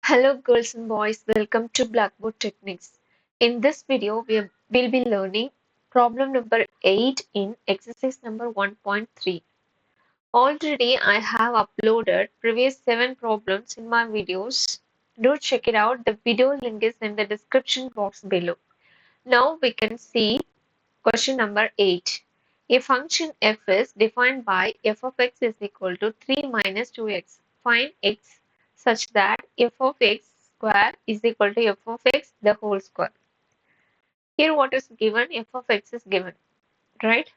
Hello girls and boys, welcome to Blackboard Techniques. In this video, will be learning problem number 8 in exercise number 1.3. Already I have uploaded previous 7 problems in my videos. Do check it out. The video link is in the description box below. Now we can see question number 8. A function f is defined by f of x is equal to 3 minus 2x. Find x such that f of x square is equal to f of x the whole square. Here what is given? F of x is given, right?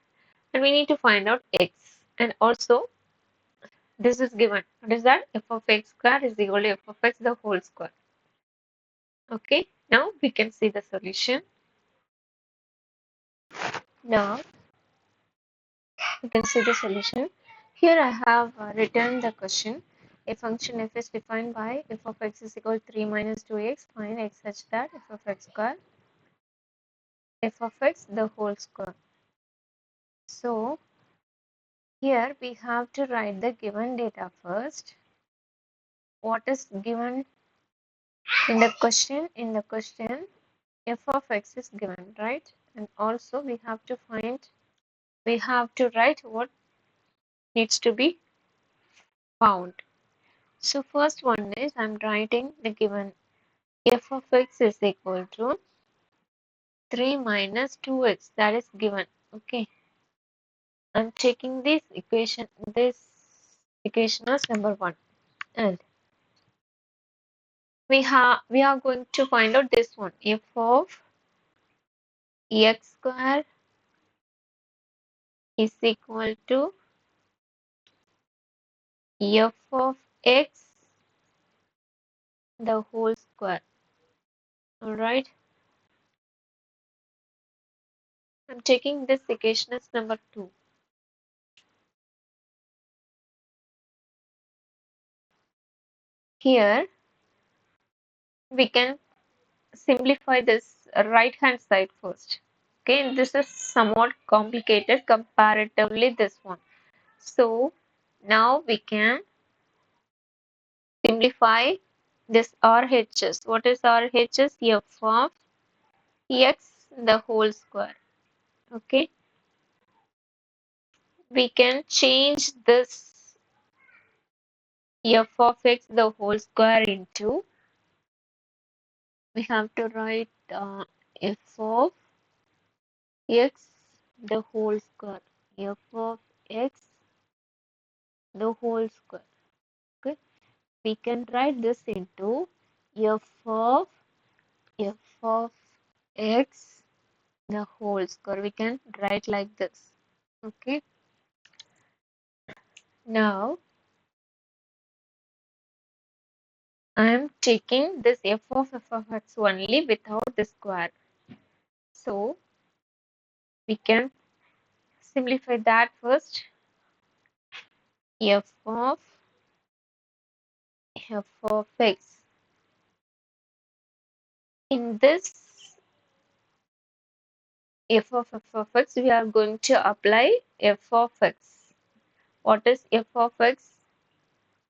And we need to find out x. And also this is given. What is that? F of x square is equal to f of x the whole square. Okay, now we can see the solution. Now you can see the solution. Here I have written the question. A function f is defined by f of x is equal to 3 minus 2x. Find x such that f of x square, f of x the whole square. So here we have to write the given data first. What is given in the question? In the question, f of x is given, right? And also we have to write what needs to be found. So first one is I'm writing the given f of x is equal to 3 minus 2x, that is given. Okay, I'm taking this equation as number 1, and we are going to find out this one, f of x square is equal to f of x the whole square. All right, I'm taking this equation as number 2. Here we can simplify this right hand side first. Okay, this is somewhat complicated comparatively this one. So now we can simplify this RHS. What is RHS? F of x the whole square. Okay, we can change this f of x the whole square into, we have to write f of x the whole square, f of x the whole square. Okay, we can write this into f of x the whole square. We can write like this. Okay, now I am taking this f of x only without the square. So we can simplify that first. f of x. In this f of x, we are going to apply f of x. What is f of x?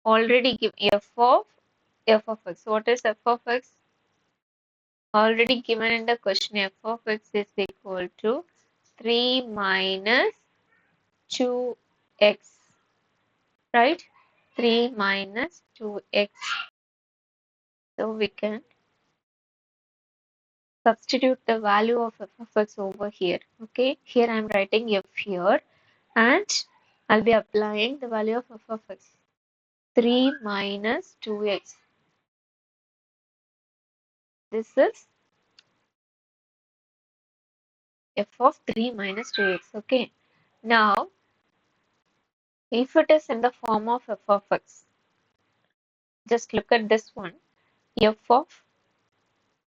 Already give f of x. What is f of x? Already given in the question, f of x is equal to 3 minus 2x, right? 3 minus 2x. So we can substitute the value of f of x over here. Okay, here I am writing f here, and I'll be applying the value of f of x. 3 minus 2x. This is f of 3 minus 2x. Okay, now if it is in the form of f of x, just look at this one, f of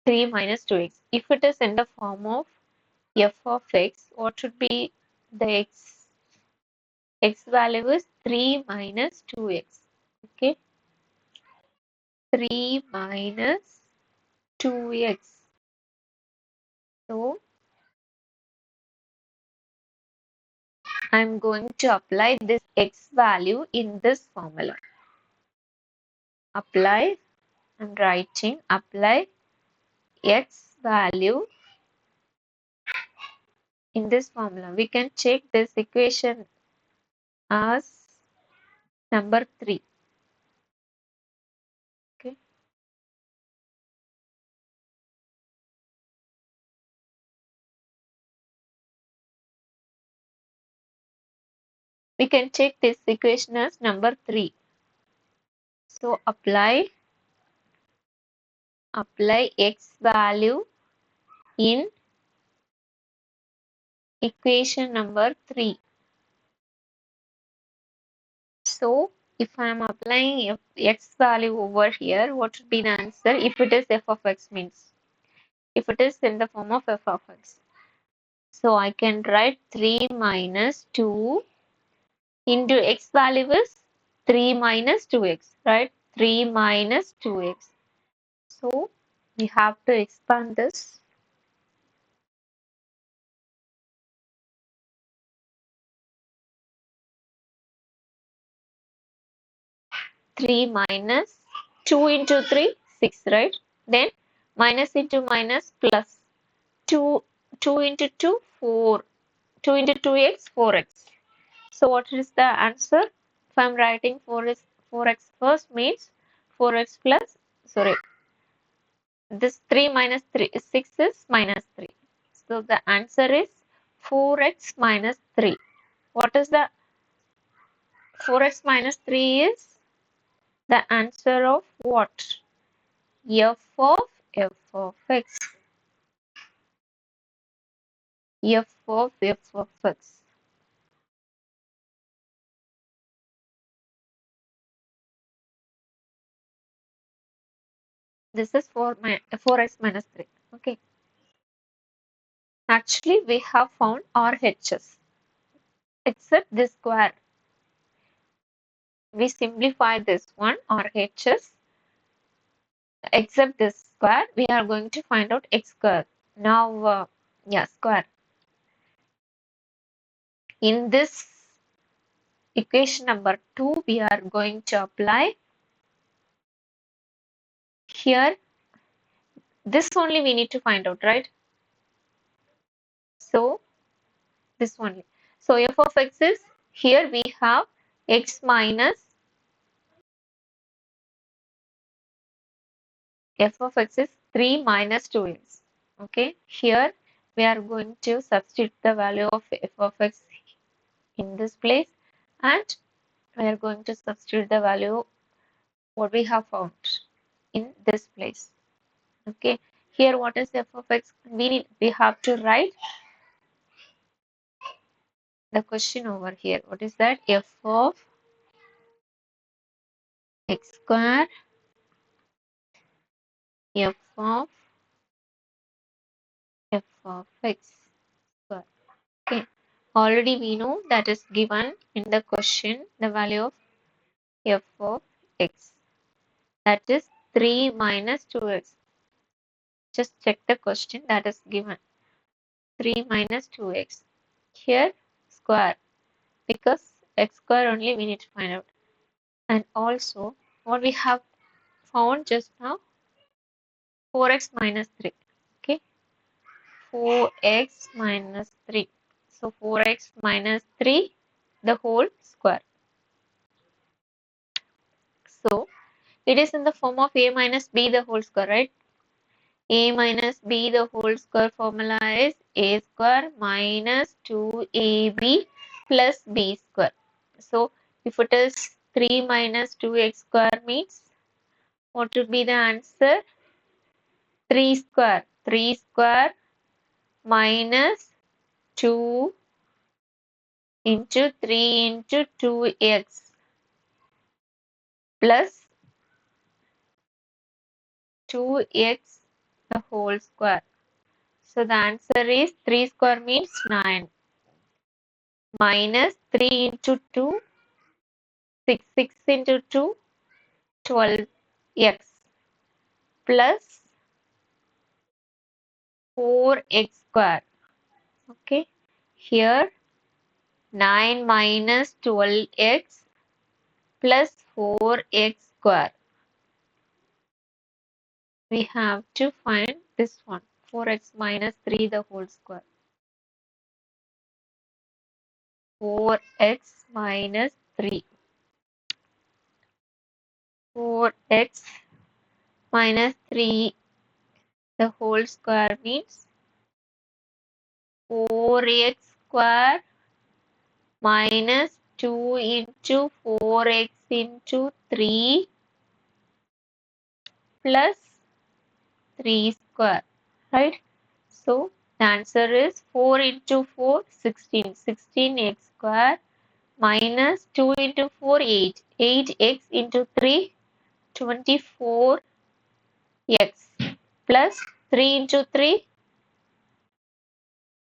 3 minus 2x. If it is in the form of f of x, what should be the x? X value is 3 minus 2x. Okay, 3 minus 2x. So I'm going to apply this x value in this formula. Apply I'm writing apply x value in this formula. We can check this equation as number 3. Okay. We can check this equation as number 3. So apply x value in equation number 3. So if I am applying x value over here, what would be the answer? If it is f of x means, if it is in the form of f of x. So I can write 3 minus 2 into x value is 3 minus 2x, right? 3 minus 2x. So we have to expand this. 3 minus 2 into 3, 6, right? Then minus into minus plus 2, 2 into 2, 4. 2 into 2x, 4x. So what is the answer? If I'm writing 4x first means 4x plus, sorry, this 3 minus 3, 6 is minus 3. So the answer is 4x minus 3. What is the 4x minus 3 is? The answer of what? F of x. F of x. This is 4x minus 3. Okay. Actually, we have found RHS except this square. We simplify this one RHS except this square. We are going to find out x square. Now, square. In this equation number 2, we are going to apply here. This only we need to find out, right? So, this only. So, f of x is, here we have x minus, f of x is 3 minus 2x. Okay, here we are going to substitute the value of f of x in this place, and we are going to substitute the value what we have found in this place. Okay, here what is f of x? We have to write the question over here. What is that? F of x square, f of x square. Okay, already we know that is given in the question the value of f of x, that is 3 minus 2x. Just check the question that is given, 3 minus 2x. Here square, because x square only we need to find out. And also what we have found just now, 4x minus 3. Okay, 4x minus 3. So 4x minus 3 the whole square. So it is in the form of a minus b the whole square, right? A minus b the whole square formula is a square minus 2ab plus b square. So if it is 3 minus 2x square means what would be the answer? 3 square. 3 square minus 2 into 3 into 2x plus 2x the whole square. So the answer is 3 square means 9 minus 3 into 2, 6, 6 into 2, 12x plus 4x square. Okay, here 9 minus 12x plus 4x square. we have to find this one, 4x minus 3 the whole square. 4x minus 3. 4x minus 3 the whole square means 4x square minus 2 into 4x into 3 plus 3 square, right? So the answer is 4 into 4, 16. 16x square minus 2 into 4, 8. 8x into 3, 24x plus 3 into 3,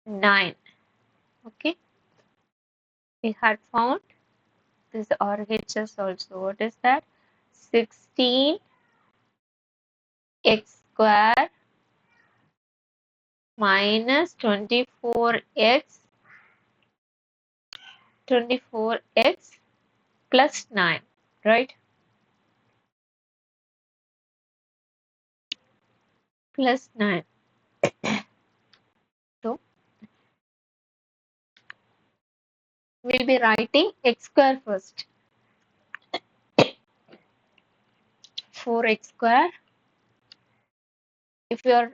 9. Okay, we had found this RHS also. What is that? 16x square minus 24x plus 9, right? Plus 9. So we'll be writing x square first. 4x square. If you are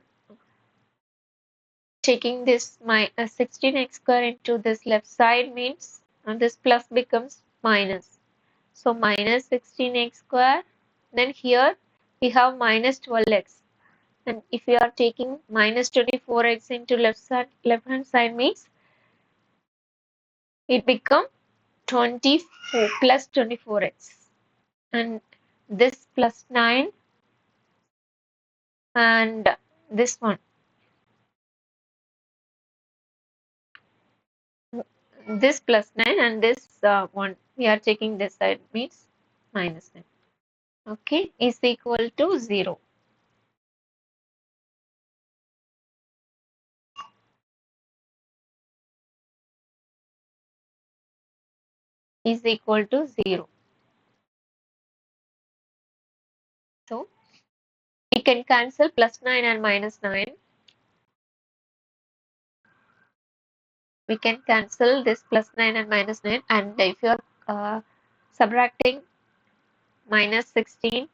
taking this 16x square into this left side means this plus becomes minus. So minus 16x square. Then here we have minus 12x. And if you are taking minus 24x into left hand side means it becomes 24 plus 24x. And this plus 9 and this one. This plus 9 and this one we are taking this side means minus 9. Okay, is equal to 0. Is equal to 0. So we can cancel plus 9 and minus 9. We can cancel this plus 9 and minus 9, and if you are subtracting minus 16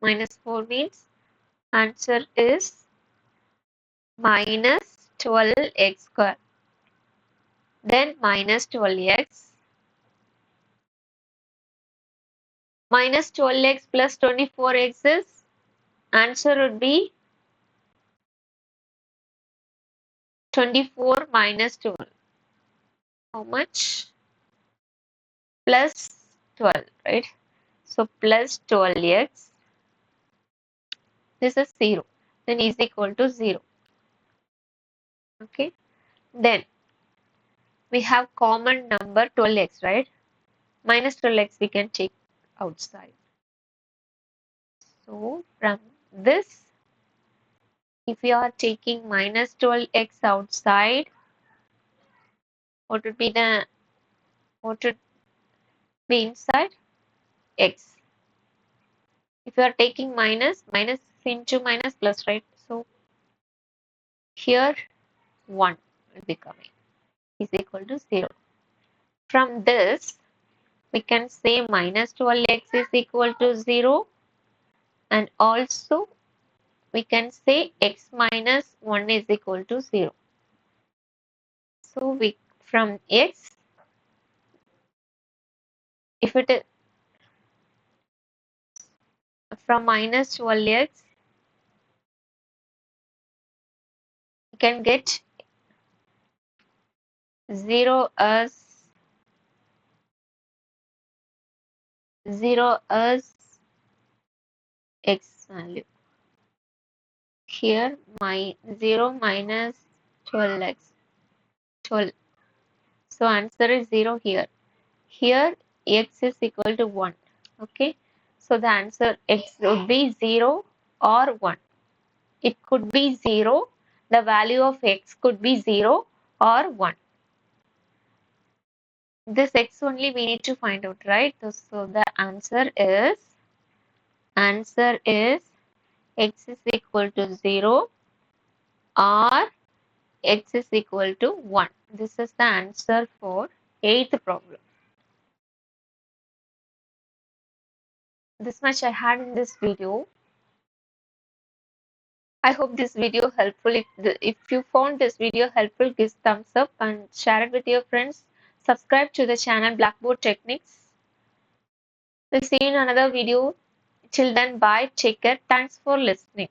minus 4 means answer is minus 12x square. Then minus 12x minus 12x plus 24x is answer would be 24 minus 12. How much? Plus 12, right? So plus 12x, this is 0. Then is equal to 0. Okay. Then we have common number 12x, right? Minus 12x we can take outside. So from this, if we are taking minus 12x outside, what would be inside? X. If you are taking minus into minus plus, right? So here 1 will be coming is equal to 0. From this, we can say minus 12x is equal to 0, and also we can say x minus 1 is equal to 0. So we from x, if it is from minus 12x, we can get 0 as x value. Here my 0 minus 12x 12. So answer is 0 here. Here x is equal to 1. Okay. So the answer x would be 0 or 1. It could be 0. The value of x could be 0 or 1. This x only we need to find out, right? So the answer is x is equal to 0 or x is equal to 1. This is the answer for 8th problem. This much I had in this video. I hope this video helpful. If you found this video helpful, give thumbs up and share it with your friends. Subscribe to the channel Blackboard Techniques. We'll see you in another video. Till then, bye. Take care. Thanks for listening.